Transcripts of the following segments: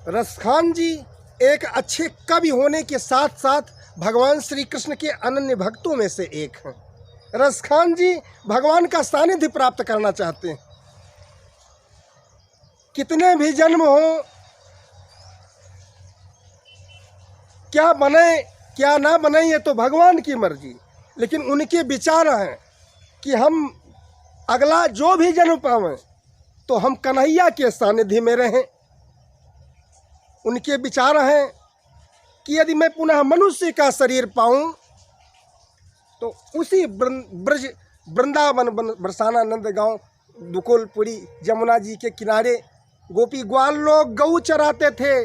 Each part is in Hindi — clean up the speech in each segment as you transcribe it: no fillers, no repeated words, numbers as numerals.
रसखान जी एक अच्छे कवि होने के साथ साथ भगवान श्री कृष्ण के अनन्य भक्तों में से एक हैं। रसखान जी भगवान का सानिध्य प्राप्त करना चाहते हैं। कितने भी जन्म हो, क्या बने क्या ना बने ये तो भगवान की मर्जी, लेकिन उनके विचार हैं कि हम अगला जो भी जन्म पावें तो हम कन्हैया के सानिध्य में रहें। उनके विचार हैं कि यदि मैं पुनः मनुष्य का शरीर पाऊं तो उसी ब्रज वृंदावन बरसाना नंदगांव दुकुलपुरी जमुना जी के किनारे गोपी ग्वाल लोग गऊ चराते थे।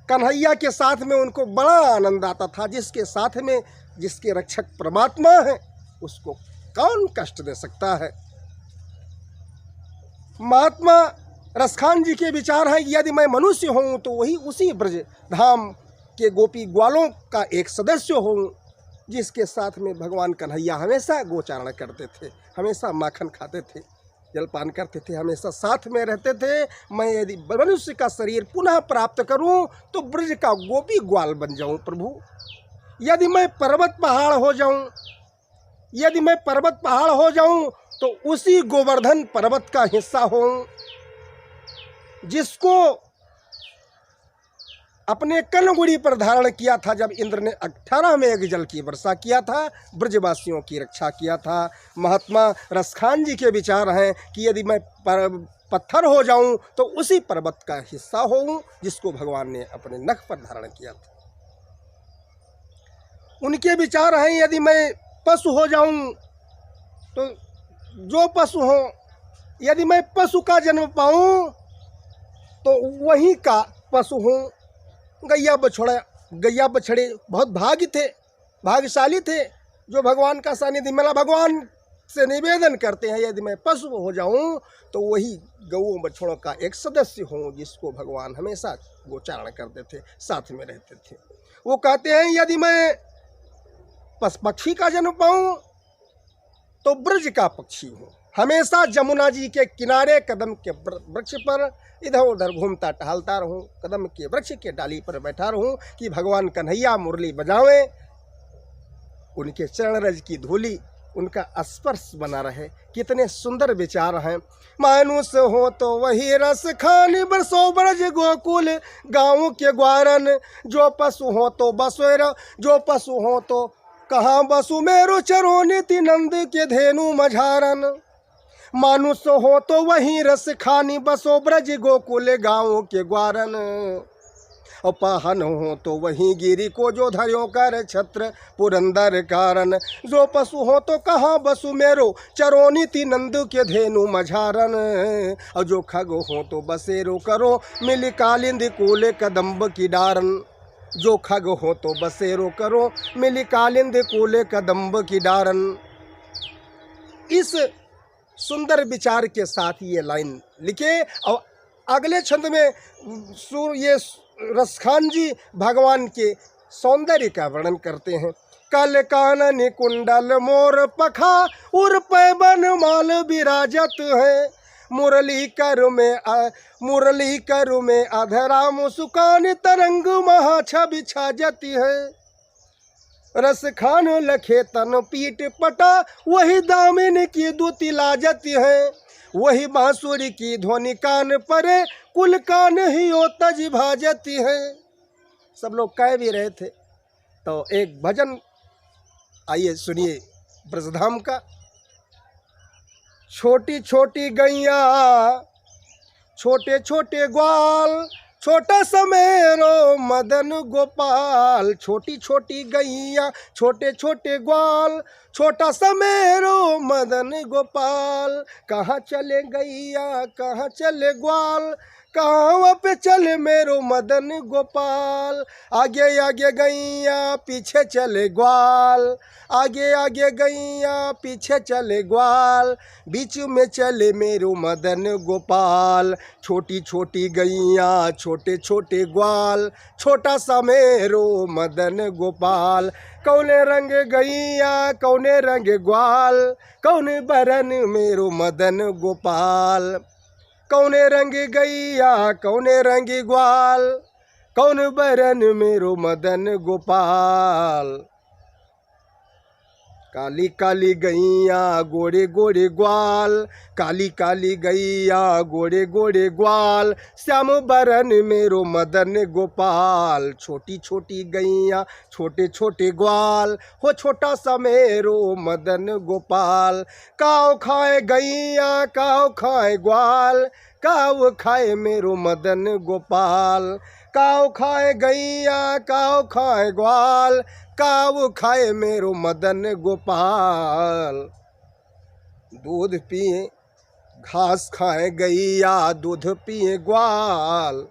कन्हैया के साथ में उनको बड़ा आनंद आता था। जिसके साथ में जिसके रक्षक परमात्मा है उसको कौन कष्ट दे सकता है। महात्मा रसखान जी के विचार हैं कि यदि मैं मनुष्य हूँ तो वही उसी ब्रज धाम के गोपी ग्वालों का एक सदस्य हूँ जिसके साथ में भगवान कन्हैया हमेशा गोचारण करते थे, हमेशा माखन खाते थे, जलपान करते थे, हमेशा साथ में रहते थे। मैं यदि मनुष्य का शरीर पुनः प्राप्त करूं तो ब्रज का गोपी ग्वाल बन जाऊं प्रभु। यदि मैं पर्वत पहाड़ हो जाऊं, यदि मैं पर्वत पहाड़ हो जाऊं तो उसी गोवर्धन पर्वत का हिस्सा हो जिसको अपने कनगुड़ी पर धारण किया था जब इंद्र ने 18 मेघ जल की वर्षा किया था, ब्रजवासियों की रक्षा किया था। महात्मा रसखान जी के विचार हैं कि यदि मैं पत्थर हो जाऊं तो उसी पर्वत का हिस्सा होऊं जिसको भगवान ने अपने नख पर धारण किया था। उनके विचार हैं यदि मैं पशु हो जाऊं तो जो पशु हो, यदि मैं पशु का जन्म पाऊं तो वहीं का पशु हूँ। गैया बछड़े बहुत भाग्यशाली थे जो भगवान का सानिध्य मिला। भगवान से निवेदन करते हैं यदि मैं पशु हो जाऊं तो वही गौओं बछड़ों का एक सदस्य हूँ जिसको भगवान हमेशा गोचारण करते थे, साथ में रहते थे। वो कहते हैं यदि मैं पक्षी का जन्म पाऊं तो ब्रज का पक्षी हूँ, हमेशा जमुना जी के किनारे कदम के वृक्ष पर इधर उधर घूमता टहलता रहूं, कदम के वृक्ष के डाली पर बैठा रहूं कि भगवान कन्हैया मुरली बजावें, उनके चरण रज की धूली उनका स्पर्श बना रहे। कितने सुंदर विचार हैं। मानुष हो तो वही रस खान बरसो ब्रज गोकुल गाँव के ग्वारन, जो पशु हो तो बसोर, जो पशु हो तो कहाँ बसु मेरो चरो नीति नंद के धेनु मझारन। मानुष हो तो वही रस खानी बसो ब्रज गोकुल गाँव के ग्वारन, और पाहन हो तो वही गिरी को जो धर्यो कर छत्र पुरंदर कारण, जो पशु हो तो कहाँ बसु मेरो चरोनीति नंद के धेनु मझारन, और जो खग हो तो बसेरो करो मिल कालिंद कूल कदम्ब की डारन, जो खग हो तो बसेरो करो मिल कालिंद कूल कदम्ब की डारन। इस सुंदर विचार के साथ ये लाइन लिखे और अगले छंद में ये रसखान जी भगवान के सौंदर्य का वर्णन करते हैं। कल कानन कुंडल मोर पखा उर पैबन माल विराजत है, मुरली कर में अधरा मुस्कान तरंग महा छवि छाजती है। रसखान लखे तन पीठ पटा वही दामिन की दूती लाजती है, वही बांसुरी की ध्वनि कान परे कुल कान ही ओ तज भाजती है। सब लोग कह भी रहे थे तो एक भजन आइए सुनिए ब्रजधाम का। छोटी छोटी गैया छोटे छोटे ग्वाल, छोटा समेरो मदन गोपाल, छोटी छोटी गैया छोटे छोटे ग्वाल, छोटा समेरो मदन गोपाल, कहाँ चले गैया कहाँ चले ग्वाल, कहाँ पे चले मेरो मदन गोपाल। आगे आगे गैया पीछे चले ग्वाल, आगे आगे गैया पीछे चले ग्वाल, बीच में चले मेरो मदन गोपाल। छोटी छोटी गैया छोटे छोटे ग्वाल, छोटा सा मेरो मदन गोपाल। कौने रंग गैया कौने रंग ग्वाल, कौने बरन मेरो मदन गोपाल। कौने रंग गैया कौने रंग ग्वाल, कौन बरन मेरो मदन गोपाल। काली काली गैया गोरे गोरे ग्वाल, काली काली गैया गोरे गोरे ग्वाल, श्याम बरन मेरो मदन गोपाल। छोटी छोटी गैया छोटे छोटे ग्वाल, हो छोटा सा मेरो मदन गोपाल। काव खाए गैया काव खाए ग्वाल, काव खाए मेरो मदन गोपाल। काव खाए गैया काव खाए ग्वाल, काव खाए मेरो मदन गोपाल। दूध पिए घास खाए गैया, दूध पिए ग्वाल।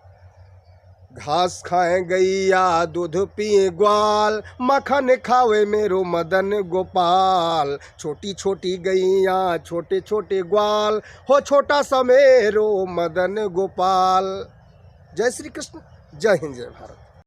घास खाए गैया दूध पिए ग्वाल, मक्खन खावे मेरो मदन गोपाल। छोटी छोटी गैया छोटे छोटे ग्वाल, हो छोटा सा मेरो मदन गोपाल। जय श्री कृष्ण, जय हिंद, जय भारत।